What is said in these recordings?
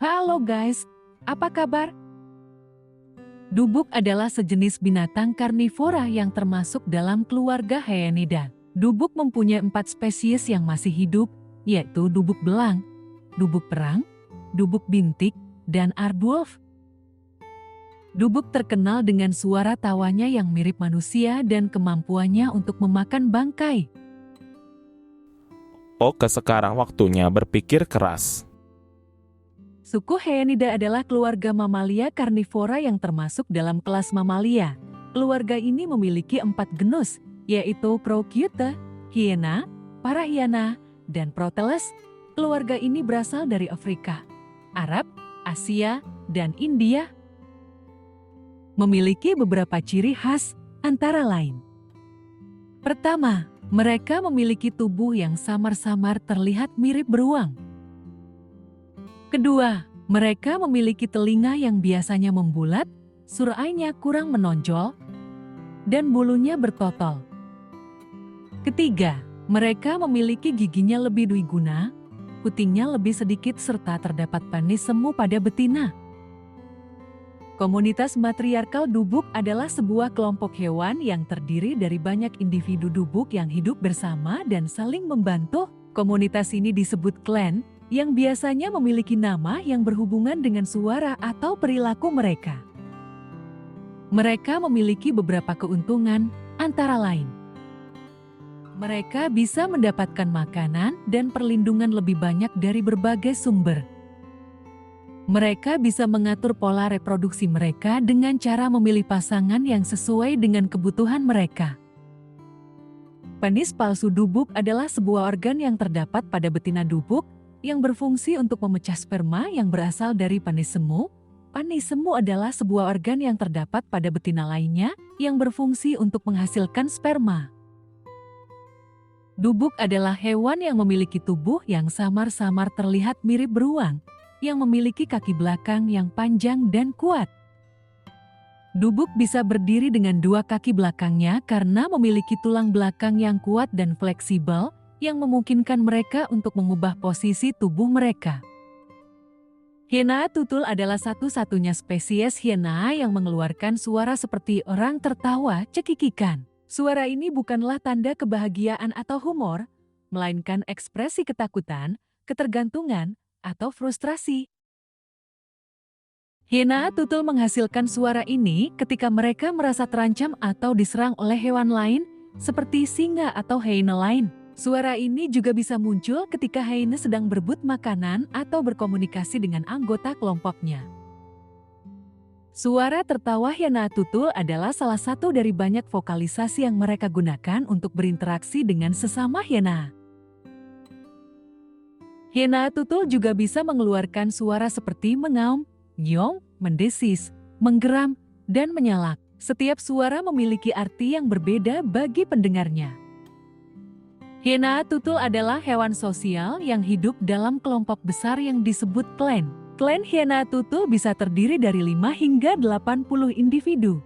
Halo guys, apa kabar? Dubuk adalah sejenis binatang karnivora yang termasuk dalam keluarga Hyaenidae. Dubuk mempunyai 4 spesies yang masih hidup, yaitu dubuk belang, dubuk perang, dubuk bintik, dan aardwolf. Dubuk terkenal dengan suara tawanya yang mirip manusia dan kemampuannya untuk memakan bangkai. Oke, sekarang waktunya berpikir keras. Suku Hyaenidae adalah keluarga mamalia karnivora yang termasuk dalam kelas mamalia. Keluarga ini memiliki 4 genus, yaitu Proceuta, Hyena, Parahyena, dan Proteles. Keluarga ini berasal dari Afrika, Arab, Asia, dan India. Memiliki beberapa ciri khas, antara lain. Pertama, mereka memiliki tubuh yang samar-samar terlihat mirip beruang. Kedua, mereka memiliki telinga yang biasanya membulat, surainya kurang menonjol, dan bulunya bertotol. Ketiga, mereka memiliki giginya lebih dwiguna, putingnya lebih sedikit serta terdapat panis semu pada betina. Komunitas matriarkal dubuk adalah sebuah kelompok hewan yang terdiri dari banyak individu dubuk yang hidup bersama dan saling membantu. Komunitas ini disebut klan, yang biasanya memiliki nama yang berhubungan dengan suara atau perilaku mereka. Mereka memiliki beberapa keuntungan, antara lain. Mereka bisa mendapatkan makanan dan perlindungan lebih banyak dari berbagai sumber. Mereka bisa mengatur pola reproduksi mereka dengan cara memilih pasangan yang sesuai dengan kebutuhan mereka. Penis palsu dubuk adalah sebuah organ yang terdapat pada betina dubuk, yang berfungsi untuk memecah sperma yang berasal dari panis semu. Panis semu adalah sebuah organ yang terdapat pada betina lainnya yang berfungsi untuk menghasilkan sperma. Dubuk adalah hewan yang memiliki tubuh yang samar-samar terlihat mirip beruang, yang memiliki kaki belakang yang panjang dan kuat. Dubuk bisa berdiri dengan 2 kaki belakangnya karena memiliki tulang belakang yang kuat dan fleksibel, yang memungkinkan mereka untuk mengubah posisi tubuh mereka. Hyena tutul adalah satu-satunya spesies hyena yang mengeluarkan suara seperti orang tertawa cekikikan. Suara ini bukanlah tanda kebahagiaan atau humor, melainkan ekspresi ketakutan, ketergantungan, atau frustrasi. Hyena tutul menghasilkan suara ini ketika mereka merasa terancam atau diserang oleh hewan lain, seperti singa atau hyena lain. Suara ini juga bisa muncul ketika hyena sedang berebut makanan atau berkomunikasi dengan anggota kelompoknya. Suara tertawa hyena tutul adalah salah satu dari banyak vokalisasi yang mereka gunakan untuk berinteraksi dengan sesama hyena. Hyena tutul juga bisa mengeluarkan suara seperti mengaum, nyong, mendesis, menggeram, dan menyalak. Setiap suara memiliki arti yang berbeda bagi pendengarnya. Hyena tutul adalah hewan sosial yang hidup dalam kelompok besar yang disebut klan. Klan hyena tutul bisa terdiri dari 5 hingga 80 individu.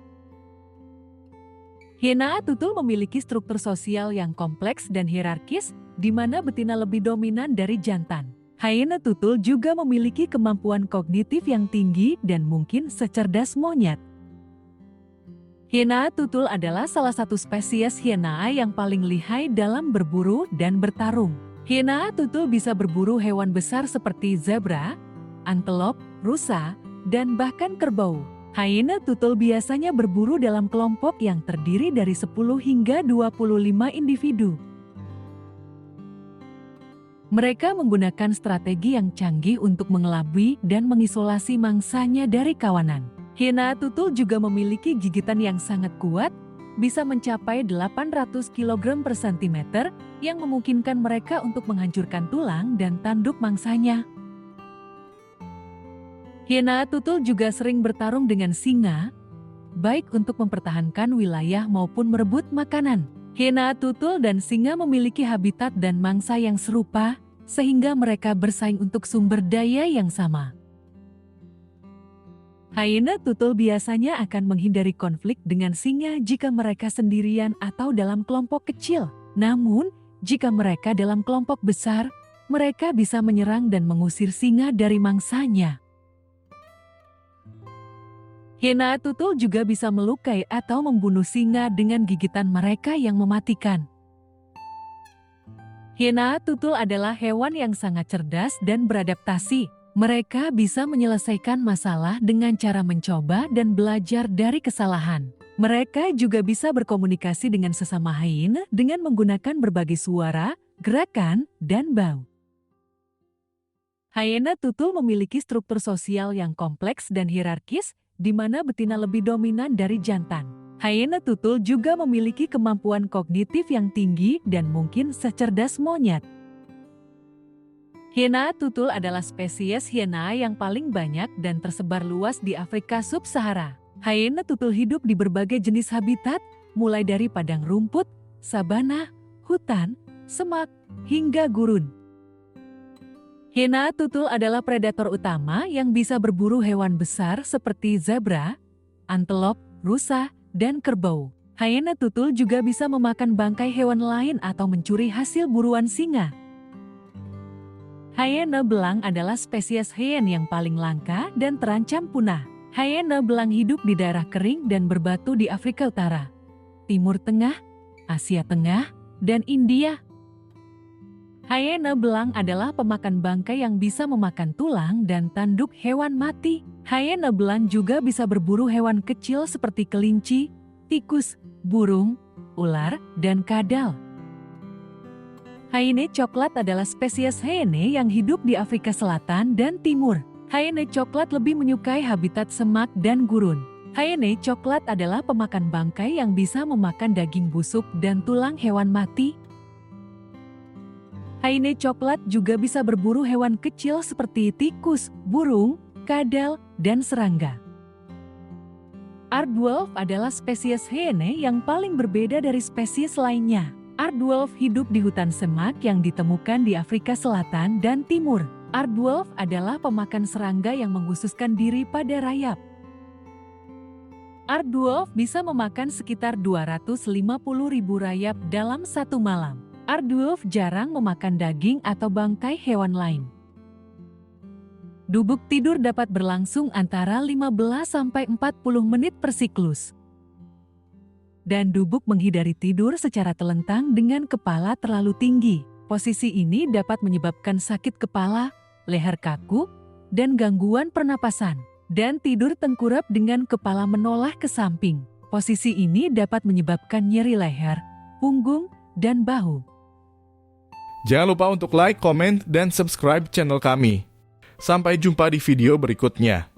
Hyena tutul memiliki struktur sosial yang kompleks dan hierarkis, di mana betina lebih dominan dari jantan. Hyena tutul juga memiliki kemampuan kognitif yang tinggi dan mungkin secerdas monyet. Hyena tutul adalah salah satu spesies hyena yang paling lihai dalam berburu dan bertarung. Hyena tutul bisa berburu hewan besar seperti zebra, antelop, rusa, dan bahkan kerbau. Hyena tutul biasanya berburu dalam kelompok yang terdiri dari 10 hingga 25 individu. Mereka menggunakan strategi yang canggih untuk mengelabui dan mengisolasi mangsanya dari kawanan. Hyena tutul juga memiliki gigitan yang sangat kuat, bisa mencapai 800 kg per cm, yang memungkinkan mereka untuk menghancurkan tulang dan tanduk mangsanya. Hyena tutul juga sering bertarung dengan singa, baik untuk mempertahankan wilayah maupun merebut makanan. Hyena tutul dan singa memiliki habitat dan mangsa yang serupa, sehingga mereka bersaing untuk sumber daya yang sama. Hyena tutul biasanya akan menghindari konflik dengan singa jika mereka sendirian atau dalam kelompok kecil. Namun, jika mereka dalam kelompok besar, mereka bisa menyerang dan mengusir singa dari mangsanya. Hiena tutul juga bisa melukai atau membunuh singa dengan gigitan mereka yang mematikan. Hiena tutul adalah hewan yang sangat cerdas dan beradaptasi. Mereka bisa menyelesaikan masalah dengan cara mencoba dan belajar dari kesalahan. Mereka juga bisa berkomunikasi dengan sesama hyena dengan menggunakan berbagai suara, gerakan, dan bau. Hyena tutul memiliki struktur sosial yang kompleks dan hierarkis, di mana betina lebih dominan dari jantan. Hyena tutul juga memiliki kemampuan kognitif yang tinggi dan mungkin secerdas monyet. Hiena tutul adalah spesies hiena yang paling banyak dan tersebar luas di Afrika Sub-Sahara. Hyena tutul hidup di berbagai jenis habitat, mulai dari padang rumput, sabana, hutan, semak, hingga gurun. Hiena tutul adalah predator utama yang bisa berburu hewan besar seperti zebra, antelop, rusa, dan kerbau. Hyena tutul juga bisa memakan bangkai hewan lain atau mencuri hasil buruan singa. Hyena belang adalah spesies hyena yang paling langka dan terancam punah. Hyena belang hidup di daerah kering dan berbatu di Afrika Utara, Timur Tengah, Asia Tengah, dan India. Hyena belang adalah pemakan bangkai yang bisa memakan tulang dan tanduk hewan mati. Hyena belang juga bisa berburu hewan kecil seperti kelinci, tikus, burung, ular, dan kadal. Hyena coklat adalah spesies hyena yang hidup di Afrika Selatan dan Timur. Hyena coklat lebih menyukai habitat semak dan gurun. Hyena coklat adalah pemakan bangkai yang bisa memakan daging busuk dan tulang hewan mati. Hyena coklat juga bisa berburu hewan kecil seperti tikus, burung, kadal, dan serangga. Aardwolf adalah spesies hyena yang paling berbeda dari spesies lainnya. Aardwolf hidup di hutan semak yang ditemukan di Afrika Selatan dan Timur. Aardwolf adalah pemakan serangga yang mengkhususkan diri pada rayap. Aardwolf bisa memakan sekitar 250.000 rayap dalam satu malam. Aardwolf jarang memakan daging atau bangkai hewan lain. Dubuk tidur dapat berlangsung antara 15–40 menit per siklus. Dan dubuk menghindari tidur secara telentang dengan kepala terlalu tinggi. Posisi ini dapat menyebabkan sakit kepala, leher kaku, dan gangguan pernapasan. Dan tidur tengkurap dengan kepala menoleh ke samping. Posisi ini dapat menyebabkan nyeri leher, punggung, dan bahu. Jangan lupa untuk like, komen, dan subscribe channel kami. Sampai jumpa di video berikutnya.